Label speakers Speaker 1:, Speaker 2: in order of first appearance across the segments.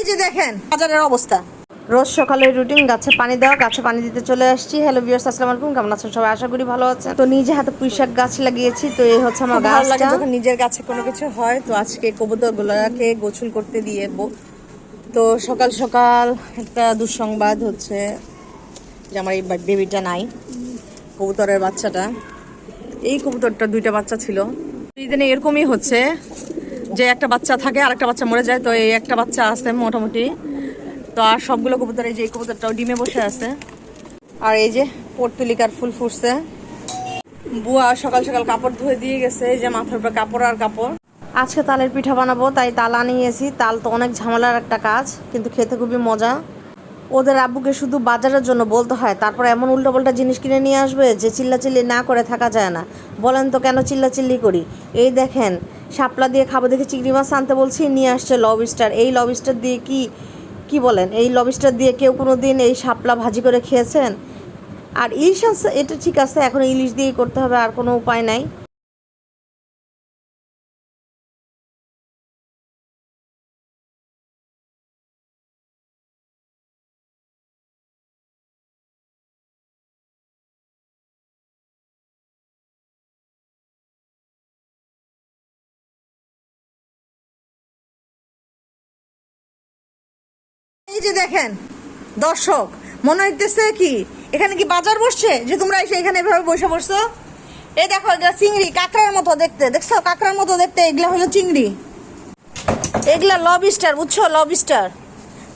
Speaker 1: এই যে দেখেন বাজারের অবস্থা। রোজ সকালে রুটিন, গাছে পানি দেওয়া, গাছে পানি দিতে চলে আসছি। হ্যালো ভিউয়ার্স, আসসালামু আলাইকুম, কেমন আছেন সবাই? আশা করি ভালো আছেন। তো নিজে হাতে পুঁইশাক গাছ লাগিয়েছি, তো এই হচ্ছে আমার গাছটা। যখন নিজের গাছে কোনো কিছু হয়, তো আজকে কবুতরগুলোকে গোসল করতে দিয়ে। তো সকাল সকাল একটা দুঃসংবাদ হচ্ছে যে আমার এই বেবিটা নাই, কবুতরের বাচ্চাটা। এই কবুতরটা দুইটা বাচ্চা ছিল। দিনে এরকমই হচ্ছে যে একটা বাচ্চা থাকে আর একটা বাচ্চা মরে যায়। তো এই একটা বাচ্চা আছে মোটামুটি। তো আর সবগুলো কবুতর, এই যে এই কবুতরটাও ডিমে বসে আছে। আর এই যে পর্তুলিকার ফুল ফুটছে। বুয়া সকাল সকাল কাপড় ধুয়ে দিয়ে গেছে, এই যে মাথার উপর কাপড় আর কাপড়। আজকে তালের পিঠা বানাবো, তাই তাল আনিয়েছি। তাল তো অনেক ঝামেলার একটা কাজ, কিন্তু খেতে খুবই মজা। ওদের আব্বুকে শুধু বাজারের জন্য বলতে হয়, তারপর এমন উল্টোপাল্টা জিনিস কিনে নিয়ে আসবে যে চিল্লাচিল্লি না করে থাকা যায় না। বলেন তো কেন চিল্লাচিল্লি করি? এই দেখেন, শাপলা দিয়ে খাবো দেখে চিংড়ি মাছ আনতে বলছি, নিয়ে আসছে লবস্টার। এই লবস্টার দিয়ে কি বলেন, এই লবস্টার দিয়ে কেউ কোনো দিন এই শাপলা ভাজি করে খেয়েছেন? আর ইলিশ আছে, এটা ঠিক আছে, এখন ইলিশ দিয়েই করতে হবে, আর কোনো উপায় নাই। এই যে দেখেন দর্শক, মনে হইতেছে কি এখানে কি বাজার বসছে যে তোমরা এসে এখানে এভাবে বসে পড়ছো? এই দেখো, এগুলা চিংড়ি, কাঁকড়ার মতো দেখতে, দেখছো? কাঁকড়ার মতো দেখতে, এগুলা হলো চিংড়ি, এগুলা লবস্টার, বুঝছো? লবস্টার।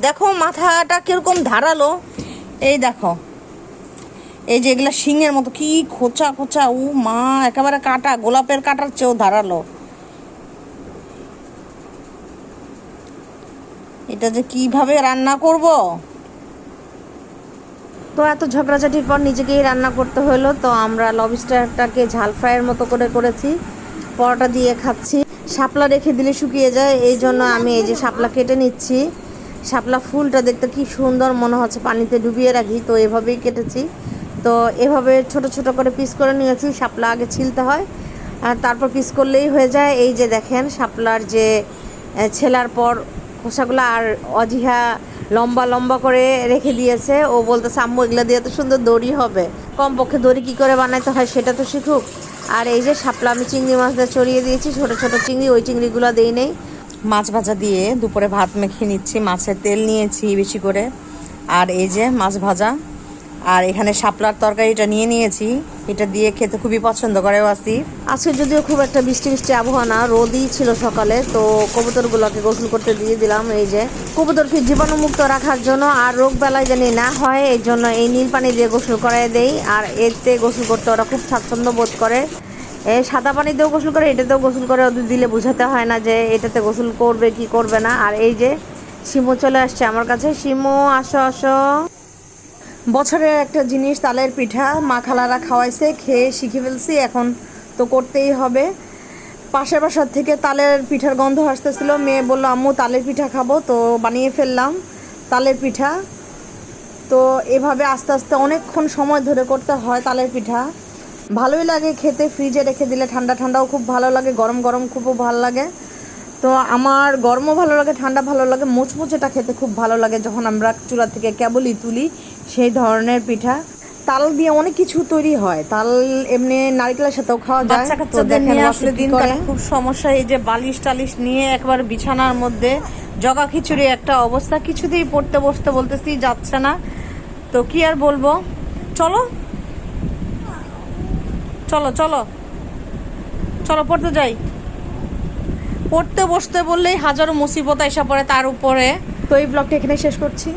Speaker 1: দেখো মাথাটা কিরকম ধারালো, এই দেখো, এই যে এগুলা শিঙের মতো, কি খোঁচা খোঁচা, ও মা, একেবারে কাটা, গোলাপের কাটার চেয়েও ধারালো। এটা যে কিভাবে রান্না করব, তো এত ঝগড়াঝাটির পর নিজেকেই রান্না করতে হলো। তো আমরা লবস্টারটাকে ঝাল ফ্রাইয়ের মতো করেছি, পরোটা দিয়ে খাচ্ছি। শাপলা রেখে দিলে শুকিয়ে যায়, এই জন্য আমি এই যে শাপলা কেটে নিচ্ছি। শাপলা ফুলটা দেখতে কি সুন্দর, মনে হচ্ছে পানিতে ডুবিয়ে রাখি, তো এভাবেই কেটেছি। তো এভাবে ছোট ছোট করে পিস করে নিয়েছি। শাপলা আগে ছিলতে হয় আর তারপর পিস করলেই হয়ে যায়। এই যে দেখেন শাপলার যে ছেলার পর খোসাগুলো, আর অজিহা লম্বা লম্বা করে রেখে দিয়েছে। ও বলতেছে আম্মু এগুলো দিয়ে তো সুন্দর দড়ি হবে। কমপক্ষে দড়ি কী করে বানাইতে হয় সেটা তো শিখুক। আর এই যে শাপলা আমি চিংড়ি মাছ দিয়ে চড়িয়ে দিয়েছি, ছোট ছোট চিংড়ি, ওই চিংড়িগুলো দিই নেই। মাছ ভাজা দিয়ে দুপুরে ভাত মেখে নিচ্ছি, মাছের তেল নিয়েছি বেশি করে। আর এই যে মাছ ভাজা, আর এখানে শাপলার তরকারিটা নিয়ে নিয়েছি, এটা দিয়ে খেতে খুবই পছন্দ করে আসিফ। আজকে যদিও খুব একটা বৃষ্টি বৃষ্টি আবহাওয়া না, রোদই ছিল সকালে। তো কবুতরগুলোকে গোসল করতে দিয়ে দিলাম। এই যে কবুতরকে জীবাণুমুক্ত রাখার জন্য আর রোগ বেলায় জানি না হয়, এই জন্য এই নীল পানি দিয়ে গোসল করাই দেই। আর এতে গোসল করতে ওরা খুব স্বাচ্ছন্দ্য বোধ করে। এই সাদা পানি দিয়েও গোসল করে, এটাতেও গোসল করে, ওদের দিলে বোঝাতে হয় না যে এটাতে গোসল করবে কি করবে না। আর এই যে শিমু চলে আসছে আমার কাছে। শিমু আসো আসো। বছরের একটা জিনিস তালের পিঠা, মা খালারা খাওয়াইছে, খেয়ে শিখে ফেলছি, এখন তো করতেই হবে। পাশের বাসার থেকে তালের পিঠার গন্ধ আসতেছিল, মেয়ে বললো আম্মু তালের পিঠা খাবো, তো বানিয়ে ফেললাম তালের পিঠা। তো এভাবে আস্তে আস্তে অনেকক্ষণ সময় ধরে করতে হয় তালের পিঠা। ভালোই লাগে খেতে, ফ্রিজে রেখে দিলে ঠান্ডা ঠান্ডাও খুব ভালো লাগে, গরম গরম খুবও ভালো লাগে। তো আমার গরমও ভালো লাগে, ঠান্ডা ভালো লাগে, মুচমুচেটা খেতে খুব ভালো লাগে যখন আমরা চুলা থেকে কেবলই তুলি, সেই ধরনের পিঠা। তাল দিয়ে অনেক কিছু তৈরি হয়, তাল এমনি নারকেলের সাথেও খাওয়া যায়। তো দেখেন আসলে দিন খুব সমস্যা, এই যে বালিশ টালিশ নিয়ে একবার বিছানার মধ্যে জগা খিচুড়ি একটা অবস্থা, কিছুতেই পড়তে বসতে বলতেছি যাচ্ছে না। তো কি আর বলবো, চলো চলো চলো চলো পড়তে যাই। পড়তে বসতে বললেই হাজারো মুসিবত এসে পড়ে তার উপরে। তো এই ব্লগটা এখানে শেষ করছি।